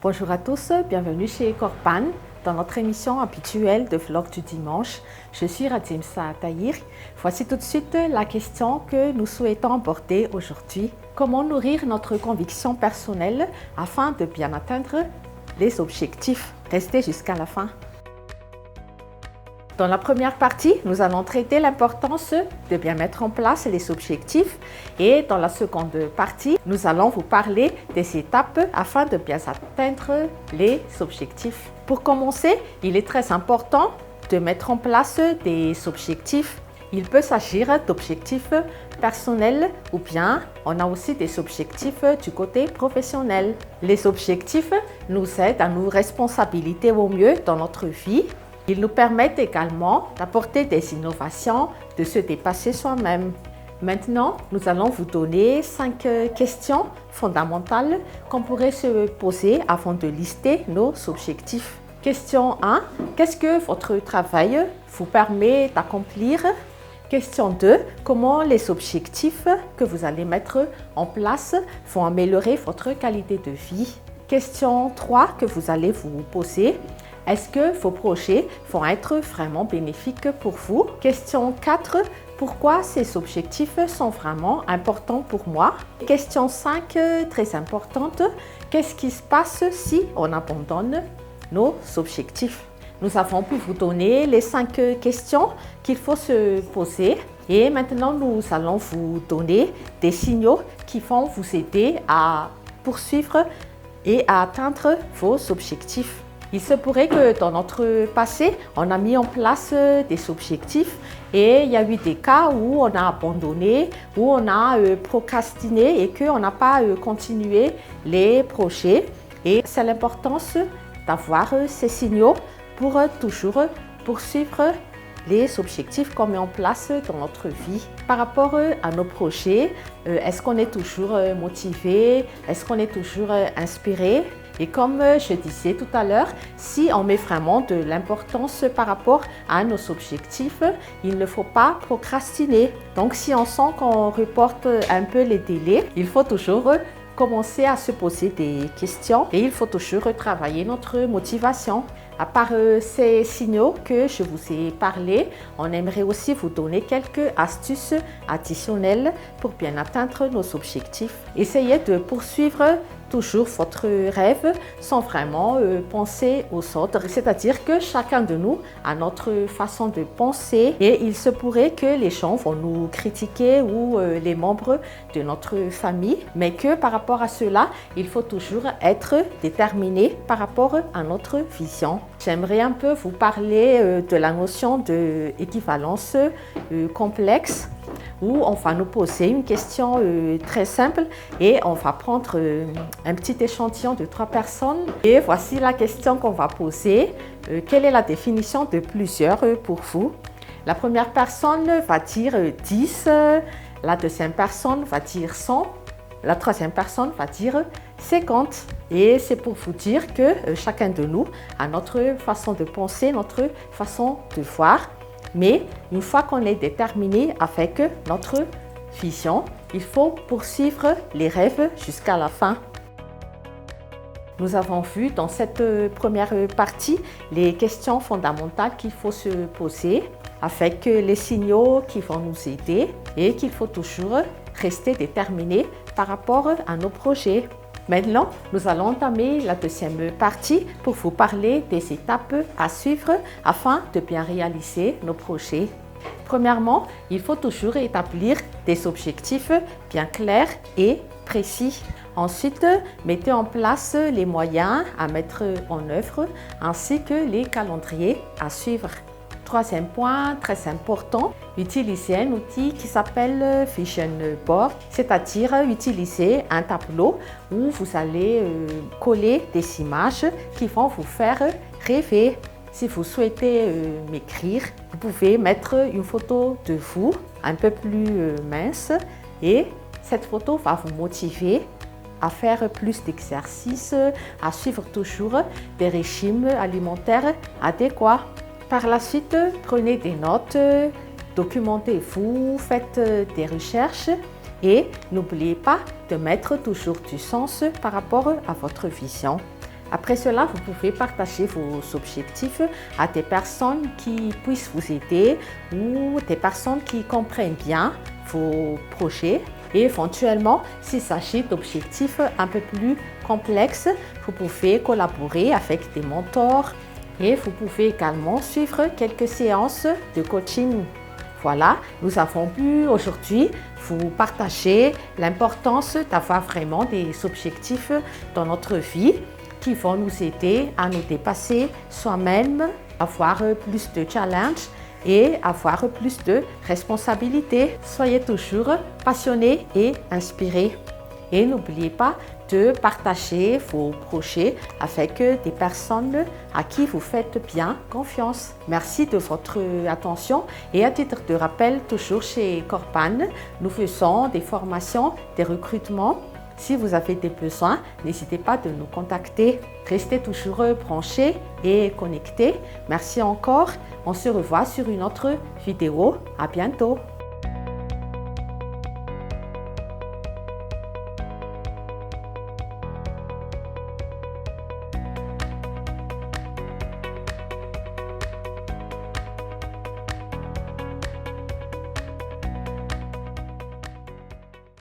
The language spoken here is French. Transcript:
Bonjour à tous, bienvenue chez Corpan dans notre émission habituelle de Vlog du dimanche. Je suis Radimsa Tahir. Voici tout de suite la question que nous souhaitons aborder aujourd'hui. Comment nourrir notre conviction personnelle afin de bien atteindre les objectifs? Restez jusqu'à la fin. Dans la première partie, nous allons traiter l'importance de bien mettre en place les objectifs et dans la seconde partie, nous allons vous parler des étapes afin de bien atteindre les objectifs. Pour commencer, il est très important de mettre en place des objectifs. Il peut s'agir d'objectifs personnels ou bien on a aussi des objectifs du côté professionnel. Les objectifs nous aident à nous responsabiliser au mieux dans notre vie. Ils nous permettent également d'apporter des innovations, de se dépasser soi-même. Maintenant, nous allons vous donner 5 questions fondamentales qu'on pourrait se poser avant de lister nos objectifs. Question 1. Qu'est-ce que votre travail vous permet d'accomplir? Question 2. Comment les objectifs que vous allez mettre en place vont améliorer votre qualité de vie? Question 3 que vous allez vous poser. Est-ce que vos projets vont être vraiment bénéfiques pour vous? Question 4. Pourquoi ces objectifs sont vraiment importants pour moi? Question 5, très importante. Qu'est-ce qui se passe si on abandonne nos objectifs? Nous avons pu vous donner les 5 questions qu'il faut se poser. Et maintenant, nous allons vous donner des signaux qui vont vous aider à poursuivre et à atteindre vos objectifs. Il se pourrait que dans notre passé, on a mis en place des objectifs et il y a eu des cas où on a abandonné, où on a procrastiné et qu'on n'a pas continué les projets. Et c'est l'importance d'avoir ces signaux pour toujours poursuivre les objectifs qu'on met en place dans notre vie. Par rapport à nos projets, est-ce qu'on est toujours motivé? Est-ce qu'on est toujours inspiré? Et comme je disais tout à l'heure, si on met vraiment de l'importance par rapport à nos objectifs, il ne faut pas procrastiner. Donc si on sent qu'on reporte un peu les délais, il faut toujours commencer à se poser des questions et il faut toujours travailler notre motivation. À part ces signaux que je vous ai parlé, on aimerait aussi vous donner quelques astuces additionnelles pour bien atteindre nos objectifs. Essayez de poursuivre toujours votre rêve sans vraiment penser aux autres. C'est-à-dire que chacun de nous a notre façon de penser et il se pourrait que les gens vont nous critiquer ou les membres de notre famille, mais que par rapport à cela, il faut toujours être déterminé par rapport à notre vision. J'aimerais un peu vous parler de la notion d'équivalence complexe, où on va nous poser une question très simple et on va prendre un petit échantillon de 3 personnes. Et voici la question qu'on va poser. Quelle est la définition de plusieurs pour vous? La première personne va dire 10, la deuxième personne va dire 100, la troisième personne va dire 50. Et c'est pour vous dire que chacun de nous a notre façon de penser, notre façon de voir. Mais une fois qu'on est déterminé avec notre vision, il faut poursuivre les rêves jusqu'à la fin. Nous avons vu dans cette première partie les questions fondamentales qu'il faut se poser avec les signaux qui vont nous aider et qu'il faut toujours rester déterminé par rapport à nos projets. Maintenant, nous allons entamer la deuxième partie pour vous parler des étapes à suivre afin de bien réaliser nos projets. Premièrement, il faut toujours établir des objectifs bien clairs et précis. Ensuite, mettez en place les moyens à mettre en œuvre ainsi que les calendriers à suivre. Troisième point, très important, utilisez un outil qui s'appelle Vision Board, c'est-à-dire utiliser un tableau où vous allez coller des images qui vont vous faire rêver. Si vous souhaitez m'écrire, vous pouvez mettre une photo de vous un peu plus mince et cette photo va vous motiver à faire plus d'exercices, à suivre toujours des régimes alimentaires adéquats. Par la suite, prenez des notes, documentez-vous, faites des recherches et n'oubliez pas de mettre toujours du sens par rapport à votre vision. Après cela, vous pouvez partager vos objectifs à des personnes qui puissent vous aider ou des personnes qui comprennent bien vos projets. Et éventuellement, s'il s'agit d'objectifs un peu plus complexes, vous pouvez collaborer avec des mentors et vous pouvez également suivre quelques séances de coaching. Voilà, nous avons pu aujourd'hui vous partager l'importance d'avoir vraiment des objectifs dans notre vie qui vont nous aider à nous dépasser soi-même, avoir plus de challenges et avoir plus de responsabilités. Soyez toujours passionnés et inspirés. Et n'oubliez pas de partager vos projets avec des personnes à qui vous faites bien confiance. Merci de votre attention et à titre de rappel, toujours chez Corpan, nous faisons des formations, des recrutements. Si vous avez des besoins, n'hésitez pas de nous contacter. Restez toujours branchés et connectés. Merci encore. On se revoit sur une autre vidéo. À bientôt.